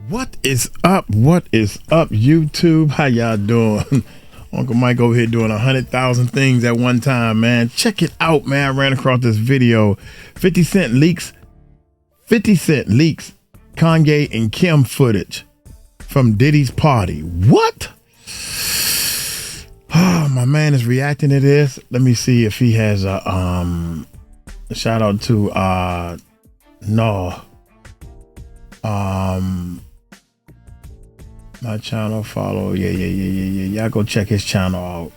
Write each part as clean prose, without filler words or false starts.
What is up? What is up, YouTube? How y'all doing? Uncle Mike over here doing 100,000 things at one time, man. Check it out, man. I ran across this video. 50 Cent leaks Kanye and Kim footage from Diddy's party. What? Oh, my man is reacting to this. Let me see if he has a shout out to my channel, follow. Yeah. Y'all go check his channel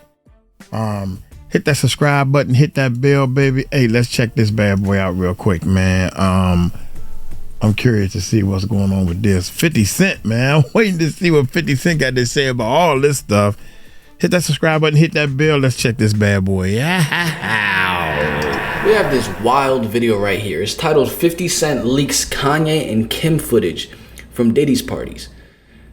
out. Hit that subscribe button, hit that bell, baby. Hey, let's check this bad boy out real quick, man. I'm curious to see what's going on with this. 50 Cent, man. I'm waiting to see what 50 Cent got to say about all this stuff. Hit that subscribe button, hit that bell. Let's check this bad boy. We have this wild video right here. It's titled 50 Cent leaks Kanye and Kim footage from Diddy's parties.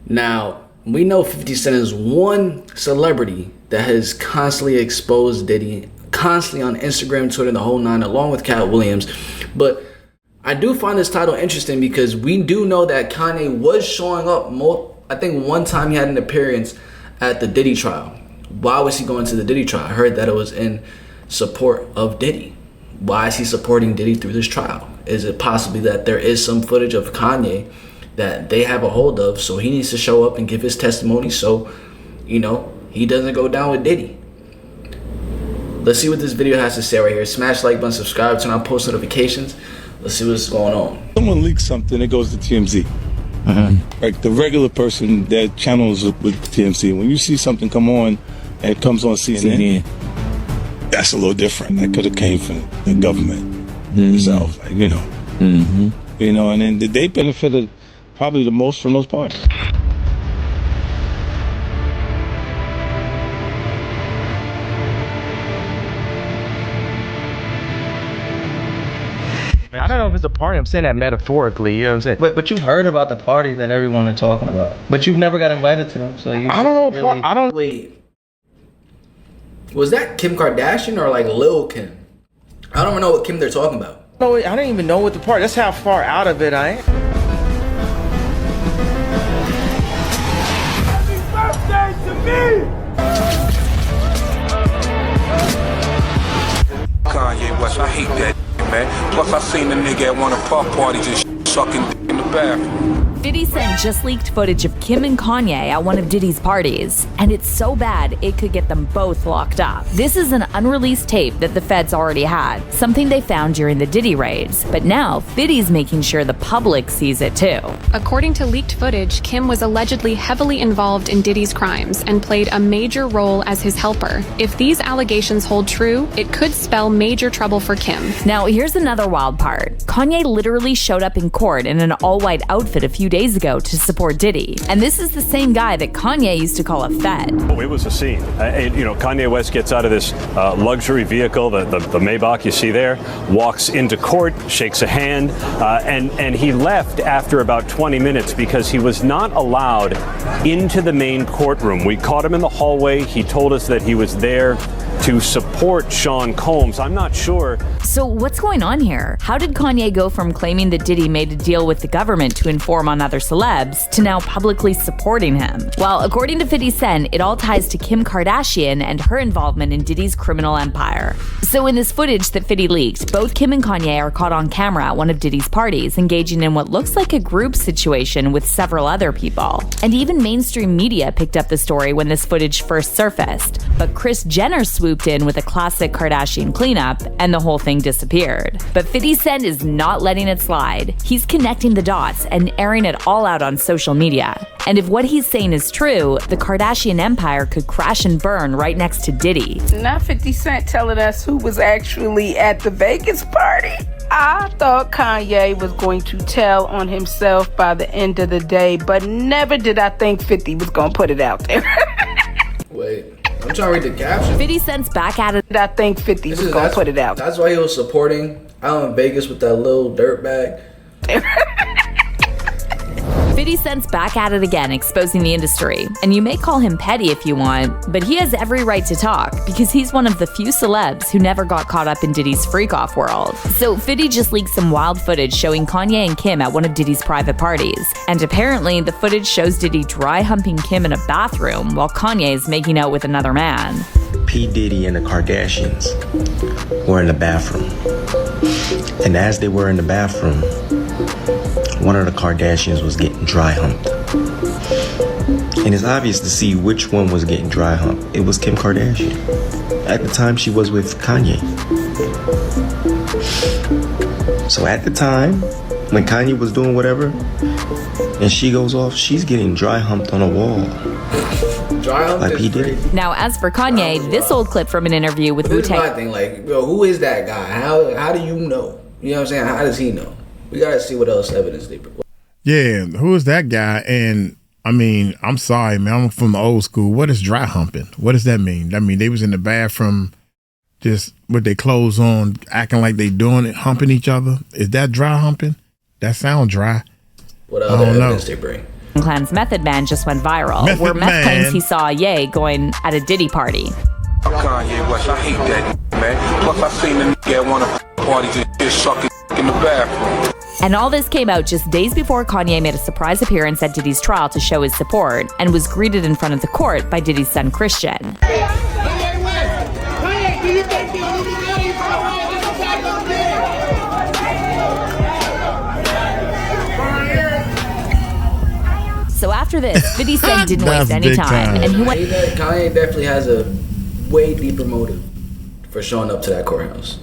Now, we know 50 Cent is one celebrity that has constantly exposed Diddy, constantly on Instagram, Twitter, the whole nine, along with Cat Williams. But I do find this title interesting because we do know that Kanye was showing up. I think one time he had an appearance at the Diddy trial. Why was he going to the Diddy trial? I heard that it was in support of Diddy. Why is he supporting Diddy through this trial? Is it possibly that there is some footage of Kanye that they have a hold of, so he needs to show up and give his testimony so, you know, he doesn't go down with Diddy? Let's see what this video has to say right here. Smash like button, subscribe, turn on post notifications. Let's see what's going on. Someone leaks something, it goes to TMZ. Like the regular person that channels with TMZ, when you see something come on and it comes on CNN, that's a little different. That could have came from the government itself, like, you know. You know, and then they benefited probably the most from those parties. I don't know if it's a party. I'm saying that metaphorically. You know what I'm saying? But you've heard about the party that everyone is talking about. But you've never got invited to them, so you. I don't know. Really... I don't. Wait, was that Kim Kardashian or like Lil Kim? I don't even know what Kim they're talking about. No, I didn't even know what the party. That's how far out of it I am. Happy birthday to me! Kanye West, I hate that, man. Plus, I seen the nigga at one of our parties just sucking in the bathroom. 50 Cent just leaked footage of Kim and Kanye at one of Diddy's parties, and it's so bad it could get them both locked up. This is an unreleased tape that the feds already had, something they found during the Diddy raids, but now 50's making sure the public sees it too. According to leaked footage, Kim was allegedly heavily involved in Diddy's crimes and played a major role as his helper. If these allegations hold true, it could spell major trouble for Kim. Now, here's another wild part. Kanye literally showed up in court in an all-white outfit a few days ago to support Diddy. And this is the same guy that Kanye used to call a Fed. Oh, it was a scene. You know, Kanye West gets out of this luxury vehicle, the Maybach you see there, walks into court, shakes a hand, and he left after about 20 minutes because he was not allowed into the main courtroom. We caught him in the hallway. He told us that he was there to support Sean Combs. I'm not sure. So what's going on here? How did Kanye go from claiming that Diddy made a deal with the government to inform on other celebs to now publicly supporting him? Well, according to 50 Cent, it all ties to Kim Kardashian and her involvement in Diddy's criminal empire. So in this footage that 50 leaked, both Kim and Kanye are caught on camera at one of Diddy's parties, engaging in what looks like a group situation with several other people. And even mainstream media picked up the story when this footage first surfaced. But Kris Jenner swooped in with a classic Kardashian cleanup, and the whole thing disappeared. But 50 Cent is not letting it slide. He's connecting the dots and airing it all out on social media. And if what he's saying is true, the Kardashian empire could crash and burn right next to Diddy. Not 50 Cent telling us who was actually at the Vegas party. I thought Kanye was going to tell on himself by the end of the day, but never did I think 50 was going to put it out there. Wait, I'm trying to read the caption. 50 Cent's back at it. I think 50 was going to put it out. That's why he was supporting out in Vegas with that little dirt bag. 50 Cent's back at it again, exposing the industry. And you may call him petty if you want, but he has every right to talk because he's one of the few celebs who never got caught up in Diddy's freak-off world. So 50 just leaked some wild footage showing Kanye and Kim at one of Diddy's private parties. And apparently, the footage shows Diddy dry humping Kim in a bathroom while Kanye is making out with another man. P. Diddy and the Kardashians were in the bathroom. And as they were in the bathroom, one of the Kardashians was getting dry humped. And it's obvious to see which one was getting dry humped. It was Kim Kardashian. At the time, she was with Kanye. So at the time, when Kanye was doing whatever, and she goes off, she's getting dry humped on a wall. Dry hump like he did. Now, as for Kanye, this old clip from an interview with This is Wu-Tang. my thing, like, yo, who is that guy? How do you know? You know what I'm saying? How does he know? We gotta see what else evidence they provide. Yeah, who is that guy? And I mean, I'm sorry, man. I'm from the old school. What is dry humping? What does that mean? I mean, they was in the bathroom just with their clothes on, acting like they doing it, humping each other. Is that dry humping? That sounds dry. What other evidence they bring? Clan's Method Man just went viral, where Meth claims he saw Ye going at a Diddy party. Kanye West, I hate that man. Plus I seen the nigga at one of the parties and just sucking in the bathroom. And all this came out just days before Kanye made a surprise appearance at Diddy's trial to show his support and was greeted in front of the court by Diddy's son Christian. So after this, 50 Cent didn't waste any time, and he went. Kanye definitely has a way deeper motive for showing up to that courthouse.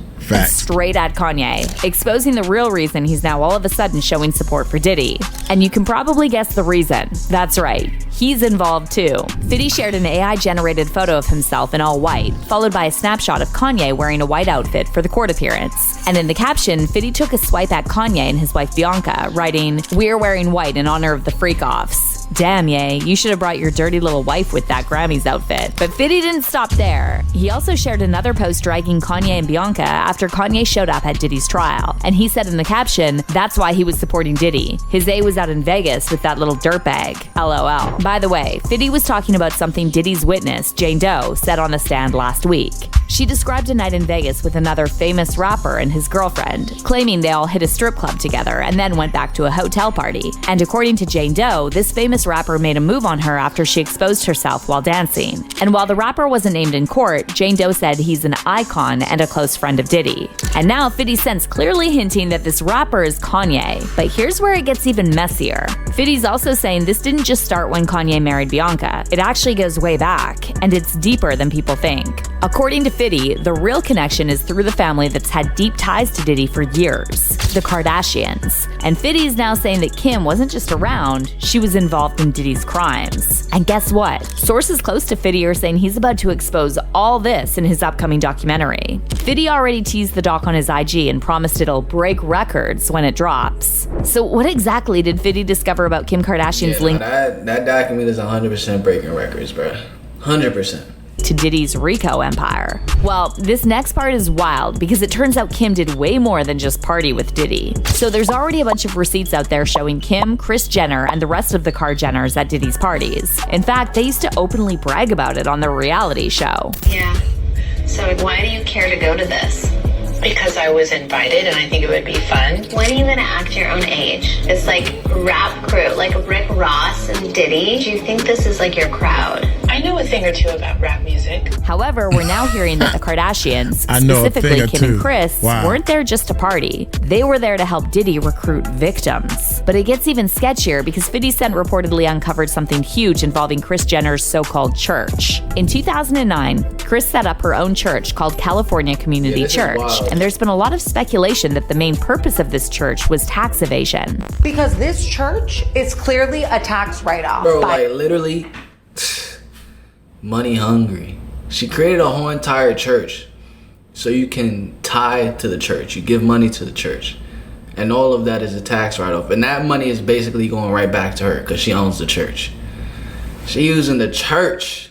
Straight at Kanye, exposing the real reason he's now all of a sudden showing support for Diddy. And you can probably guess the reason. That's right, he's involved too. 50 shared an AI-generated photo of himself in all white, followed by a snapshot of Kanye wearing a white outfit for the court appearance. And in the caption, 50 took a swipe at Kanye and his wife Bianca, writing, "We're wearing white in honor of the freak-offs." Damn, Ye, you should have brought your dirty little wife with that Grammys outfit. But 50 didn't stop there. He also shared another post dragging Kanye and Bianca after Kanye showed up at Diddy's trial. And he said in the caption, that's why he was supporting Diddy. His A was out in Vegas with that little dirtbag. LOL. By the way, 50 was talking about something Diddy's witness, Jane Doe, said on the stand last week. She described a night in Vegas with another famous rapper and his girlfriend, claiming they all hit a strip club together and then went back to a hotel party. And according to Jane Doe, this famous rapper made a move on her after she exposed herself while dancing. And while the rapper wasn't named in court, Jane Doe said he's an icon and a close friend of Diddy. And now 50 Cent's clearly hinting that this rapper is Kanye. But here's where it gets even messier. 50's also saying this didn't just start when Kanye married Bianca. It actually goes way back, and it's deeper than people think. According to 50, the real connection is through the family that's had deep ties to Diddy for years, the Kardashians. And 50 is now saying that Kim wasn't just around, she was involved in Diddy's crimes. And guess what? Sources close to 50 are saying he's about to expose all this in his upcoming documentary. 50 already teased the doc on his IG and promised it'll break records when it drops. So what exactly did 50 discover about Kim Kardashian's link? That document is 100% breaking records, bro. 100%. To Diddy's Rico empire. Well, this next part is wild because it turns out Kim did way more than just party with Diddy. So there's already a bunch of receipts out there showing Kim, Kris Jenner, and the rest of the Kar-Jenners at Diddy's parties. In fact, they used to openly brag about it on their reality show. Yeah. So why do you care to go to this? Because I was invited and I think it would be fun. When are you gonna act your own age? It's like rap crew, like Rick Ross and Diddy. Do you think this is like your crowd? I know a thing or two about rap music. However, we're now hearing that the Kardashians, specifically Kim and Kris, weren't there just to party. They were there to help Diddy recruit victims. But it gets even sketchier because 50 Cent reportedly uncovered something huge involving Kris Jenner's so-called church. In 2009, Kris set up her own church called California Community Church. And there's been a lot of speculation that the main purpose of this church was tax evasion. Because this church is clearly a tax write-off. Bro, like literally money hungry. She created a whole entire church so you can tie to the church. You give money to the church. And all of that is a tax write-off. And that money is basically going right back to her because she owns the church. She using the church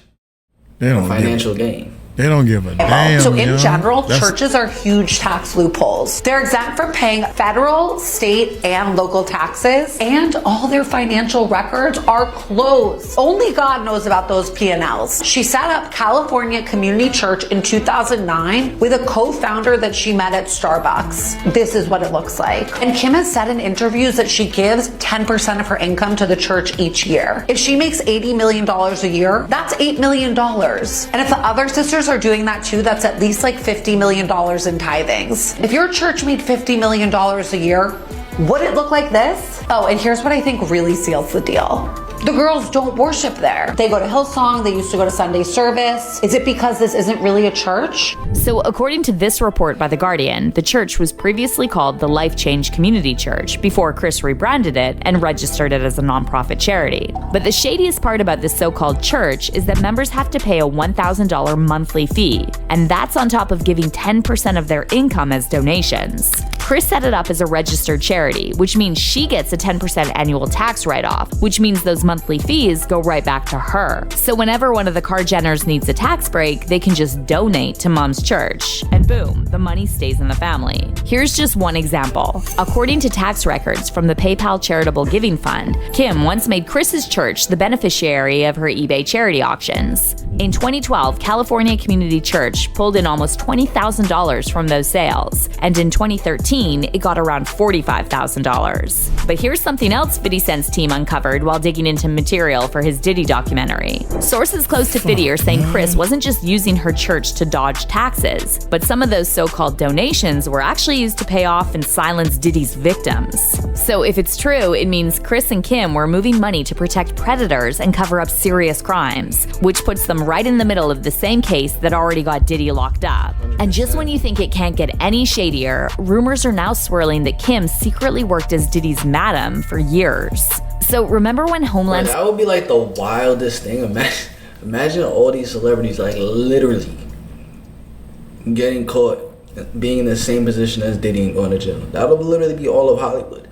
for financial gain. They They don't give a damn. So in general, churches are huge tax loopholes. They're exempt from paying federal, state, and local taxes, and all their financial records are closed. Only God knows about those P&Ls. She set up California Community Church in 2009 with a co-founder that she met at Starbucks. This is what it looks like. And Kim has said in interviews that she gives 10% of her income to the church each year. If she makes $80 million a year, that's $8 million. And if the other sisters are doing that too, that's at least like $50 million in tithings. If your church made $50 million a year, would it look like this? Oh, and here's what I think really seals the deal. The girls don't worship there. They go to Hillsong, they used to go to Sunday service. Is it because this isn't really a church? So according to this report by The Guardian, the church was previously called the Life Change Community Church before Chris rebranded it and registered it as a nonprofit charity. But the shadiest part about this so-called church is that members have to pay a $1,000 monthly fee, and that's on top of giving 10% of their income as donations. Chris set it up as a registered charity, which means she gets a 10% annual tax write-off, which means those monthly fees go right back to her. So whenever one of the Kardashians needs a tax break, they can just donate to mom's church. And boom, the money stays in the family. Here's just one example. According to tax records from the PayPal Charitable Giving Fund, Kim once made Chris's church the beneficiary of her eBay charity auctions. In 2012, California Community Church pulled in almost $20,000 from those sales, and in 2013, it got around $45,000. But here's something else 50 Cent's team uncovered while digging into material for his Diddy documentary. Sources close to 50 are saying Chris wasn't just using her church to dodge taxes, but some of those so-called donations were actually used to pay off and silence Diddy's victims. So if it's true, it means Chris and Kim were moving money to protect predators and cover up serious crimes, which puts them right in the middle of the same case that already got Diddy locked up. And just when you think it can't get any shadier, rumors are now swirling that Kim secretly worked as Diddy's madam for years. So remember when Homeland... That would be like the wildest thing. Imagine all these celebrities like literally getting caught being in the same position as Diddy and going to jail. That would literally be all of Hollywood.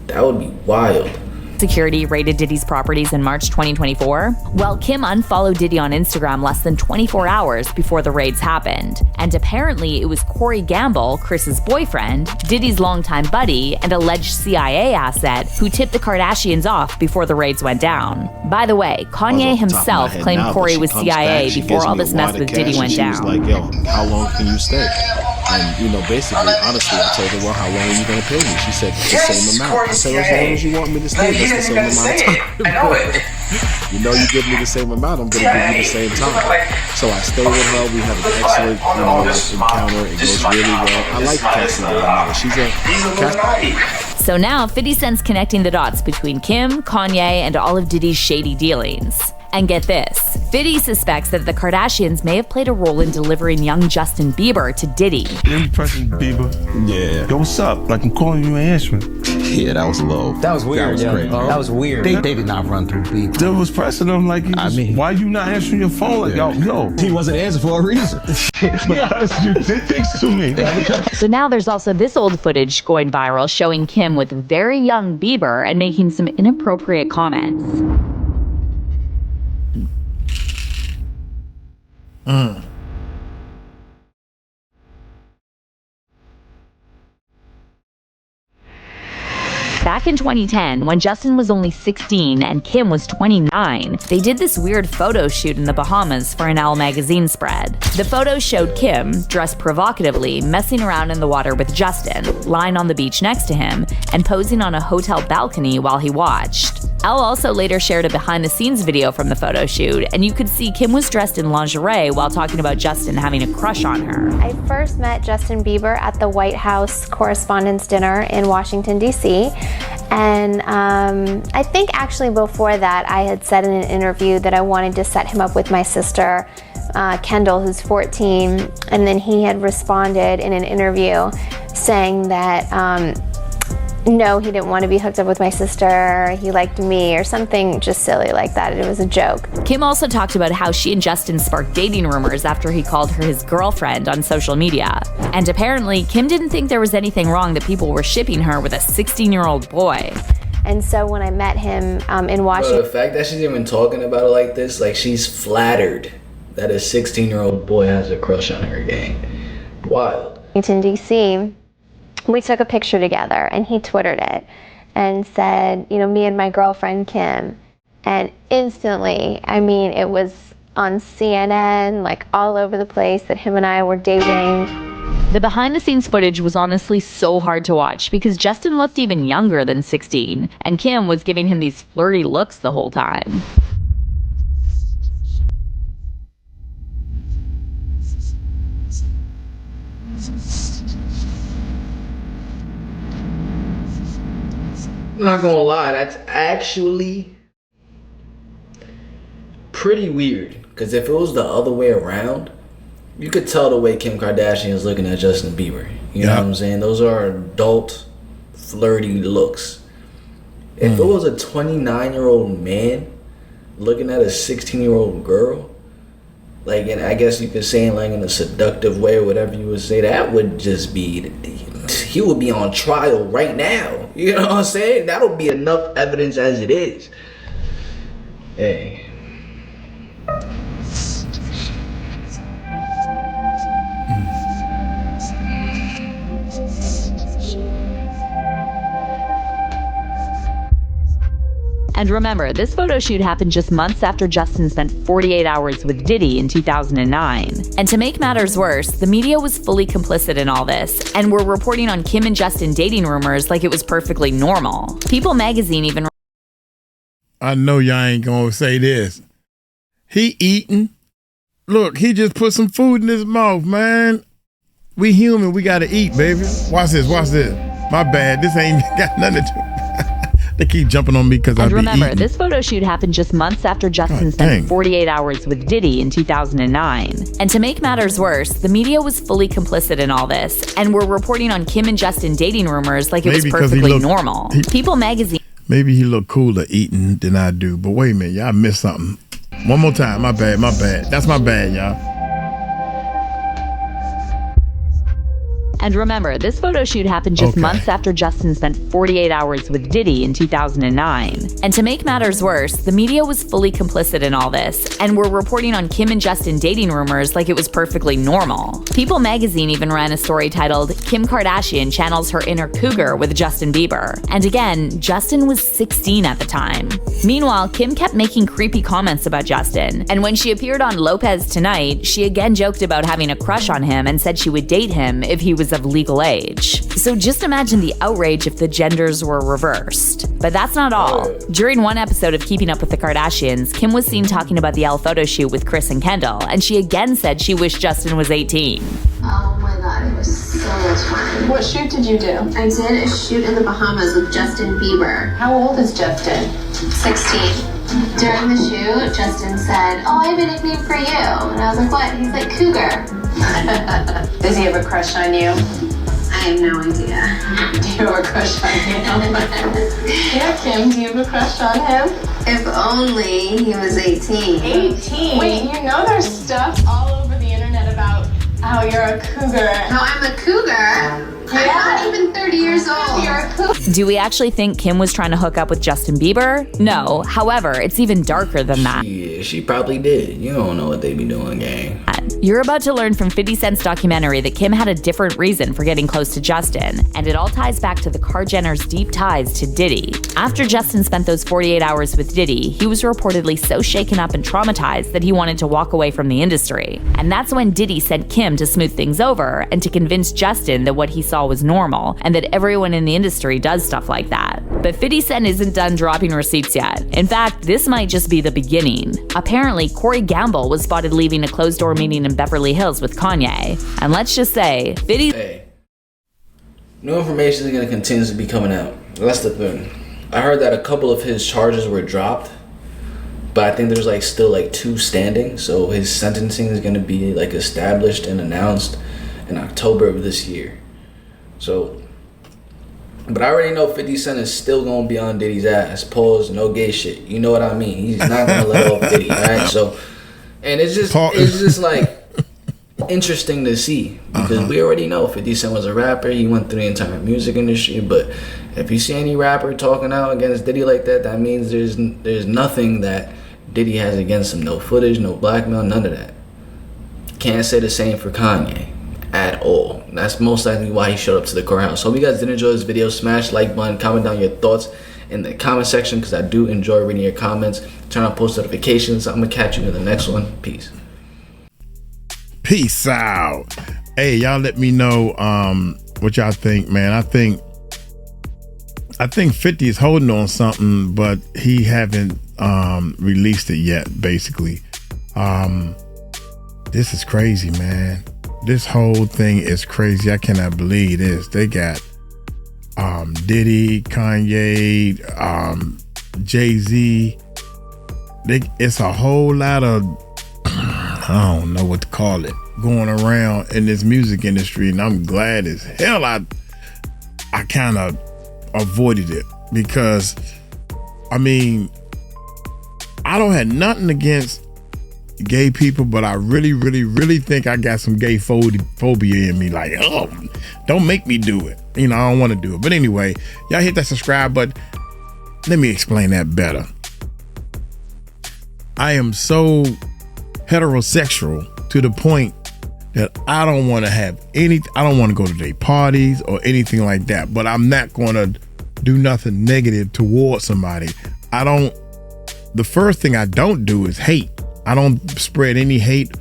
That would be wild. Security raided Diddy's properties in March 2024? Well, Kim unfollowed Diddy on Instagram less than 24 hours before the raids happened. And apparently it was Corey Gamble, Chris's boyfriend, Diddy's longtime buddy, and alleged CIA asset who tipped the Kardashians off before the raids went down. By the way, Kanye himself claimed Corey was CIA before all this mess with Diddy went down. She was like, yo, how long can you stay? And, you know, basically, honestly, I told her, well, how long are you going to pay me? She said, the same amount. I said, as long as you want me to stay, that's the same amount of time. I know it. You know, you give me the same amount, I'm going to give you the same time. So I stayed with her. We had an excellent, encounter. It goes really well. I like Cassie. She's a... So now, 50 Cent's connecting the dots between Kim, Kanye, and all of Diddy's shady dealings. And get this, 50 suspects that the Kardashians may have played a role in delivering young Justin Bieber to Diddy. Any President Bieber? Yeah. Yo, what's up? Like, I'm calling you and answering. Yeah, that was low. That was weird. That was crazy. That was weird. They did not run through Bieber. There was pressing him like, why you not answering your phone? Like, yo. He wasn't answering for a reason. You did things to me. So now there's also this old footage going viral showing Kim with very young Bieber and making some inappropriate comments. Back in 2010, when Justin was only 16 and Kim was 29, they did this weird photo shoot in the Bahamas for an Elle magazine spread. The photos showed Kim, dressed provocatively, messing around in the water with Justin, lying on the beach next to him, and posing on a hotel balcony while he watched. Elle also later shared a behind-the-scenes video from the photo shoot, and you could see Kim was dressed in lingerie while talking about Justin having a crush on her. I first met Justin Bieber at the White House Correspondents' Dinner in Washington, D.C., and I think actually before that I had said in an interview that I wanted to set him up with my sister, Kendall, who's 14, and then he had responded in an interview saying that no, he didn't want to be hooked up with my sister, he liked me, or something just silly like that. It was a joke. Kim also talked about how she and Justin sparked dating rumors after he called her his girlfriend on social media. And apparently, Kim didn't think there was anything wrong that people were shipping her with a 16-year-old boy. And so when I met him in Washington... Bro, the fact that she's even talking about it like this, like she's flattered that a 16-year-old boy has a crush on her, gang. Wild. Washington, D.C., we took a picture together, and he Twittered it and said, you know, me and my girlfriend Kim. And instantly, I mean, it was on CNN, like all over the place, that him and I were dating. The behind-the-scenes footage was honestly so hard to watch because Justin looked even younger than 16, and Kim was giving him these flirty looks the whole time. I'm not gonna lie, that's actually pretty weird. Because if it was the other way around, you could tell the way Kim Kardashian is looking at Justin Bieber. You know what I'm saying? Those are adult, flirty looks. If it was a 29-year-old man looking at a 16-year-old girl, like, and I guess you could say it like in a seductive way or whatever you would say, that would just be, he would be on trial right now. You know what I'm saying? That'll be enough evidence as it is. Hey. And remember, this photo shoot happened just months after Justin spent 48 hours with Diddy in 2009. And to make matters worse, the media was fully complicit in all this, and were reporting on Kim and Justin dating rumors like it was perfectly normal. People magazine even... I know y'all ain't gonna say this. He eating. Look, he just put some food in his mouth, man. We human, we gotta eat, baby. Watch this, watch this. My bad, this ain't got nothing to do. They keep jumping on me because I be remember, eating. this photo shoot happened just months after Justin spent 48 hours with Diddy in 2009. And to make matters worse, the media was fully complicit in all this, and were reporting on Kim and Justin dating rumors like it was perfectly normal. People magazine... Maybe he look cooler eating than I do, but wait a minute, y'all missed something. One more time, my bad, my bad. That's my bad, y'all. And remember, this photo shoot happened just months after Justin spent 48 hours with Diddy in 2009. And to make matters worse, the media was fully complicit in all this, and were reporting on Kim and Justin dating rumors like it was perfectly normal. People magazine even ran a story titled, "Kim Kardashian Channels Her Inner Cougar with Justin Bieber." And again, Justin was 16 at the time. Meanwhile, Kim kept making creepy comments about Justin, and when she appeared on Lopez Tonight, she again joked about having a crush on him and said she would date him if he was of legal age. So just imagine the outrage if the genders were reversed. But that's not all. During one episode of Keeping Up with the Kardashians, Kim was seen talking about the Elle photo shoot with Kris and Kendall, and she again said she wished Justin was 18. Oh my god, it was so much fun. What shoot did you do? I did a shoot in the Bahamas with Justin Bieber. How old is Justin? 16. During the shoot, Justin said, "Oh, I have a nickname for you." And I was like, "What?" He's like, "Cougar." Does he have a crush on you? I have no idea. Do you have a crush on him? Yeah, Kim, do you have a crush on him? If only he was 18. 18? Wait, you know there's stuff all over the internet about how you're a cougar. No, I'm a cougar? I'm not even 30 years old. You're a cougar. Do we actually think Kim was trying to hook up with Justin Bieber? No. However, it's even darker than that. Yeah, she probably did. You don't know what they be doing, gang. You're about to learn from 50 Cent's documentary that Kim had a different reason for getting close to Justin, and it all ties back to the Kar-Jenners' deep ties to Diddy. After Justin spent those 48 hours with Diddy, he was reportedly so shaken up and traumatized that he wanted to walk away from the industry. And that's when Diddy sent Kim to smooth things over and to convince Justin that what he saw was normal and that everyone in the industry does stuff like that. But 50 Cent isn't done dropping receipts yet. In fact, this might just be the beginning. Apparently, Corey Gamble was spotted leaving a closed-door meeting in Beverly Hills with Kanye. And let's just say, 50... Hey, new information is going to continue to be coming out. That's the thing. I heard that a couple of his charges were dropped, but I think there's like still like 2 standing. So his sentencing is going to be like established and announced in October of this year. So, but I already know 50 Cent is still going to be on Diddy's ass. Pause, no gay shit. You know what I mean? He's not going to let off Diddy, right? So, and it's just like interesting to see, because we already know 50 Cent was a rapper. He went through the entire music industry, but if you see any rapper talking out against Diddy like that, that means there's nothing that Diddy has against him. No footage, no blackmail, none of that. Can't say the same for Kanye at all. That's most likely why he showed up to the courthouse. So if you guys did enjoy this video, smash like button, comment down your thoughts in the comment section, because I do enjoy reading your comments. Turn on post notifications. I'm gonna catch you in the next one. Peace. Peace out. Hey, y'all let me know what y'all think, man. I think 50 is holding on something, but he haven't released it yet, basically. This is crazy, man. This whole thing is crazy. I cannot believe this. They got Diddy, Kanye, Jay-Z. It's a whole lot of, I don't know what to call it, going around in this music industry, and I'm glad as hell I kind of avoided it, because I mean, I don't have nothing against gay people, but I really think I got some gay phobia in me. Like, oh, don't make me do it. You know, I don't want to do it. But anyway, y'all hit that subscribe button. Let me explain that better. I am so heterosexual to the point that I don't want to have I don't want to go to their parties or anything like that, but I'm not going to do nothing negative towards somebody. The first thing I don't do is hate. I don't spread any hate,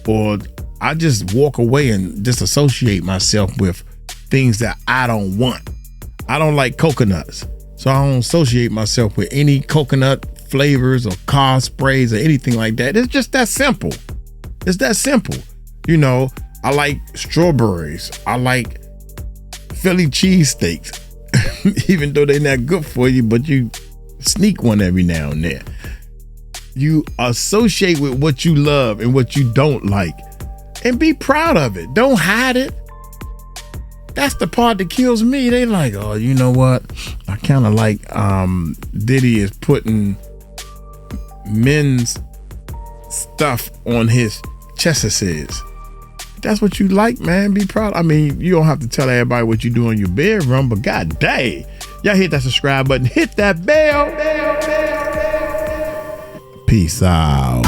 or I just walk away and disassociate myself with things that I don't want. I don't like coconuts, so I don't associate myself with any coconut flavors or car sprays or anything like that. It's just that simple. It's that simple. You know, I like strawberries. I like Philly cheesesteaks, even though they're not good for you, but you sneak one every now and then. You associate with what you love and what you don't like, and be proud of it. Don't hide it. That's the part that kills me. They like, oh, you know what? I kind of like Diddy is putting men's stuff on his chestesses. That's what you like, man. Be proud. I mean, you don't have to tell everybody what you do in your bedroom, but god dang, y'all hit that subscribe button, hit that bell. Peace out.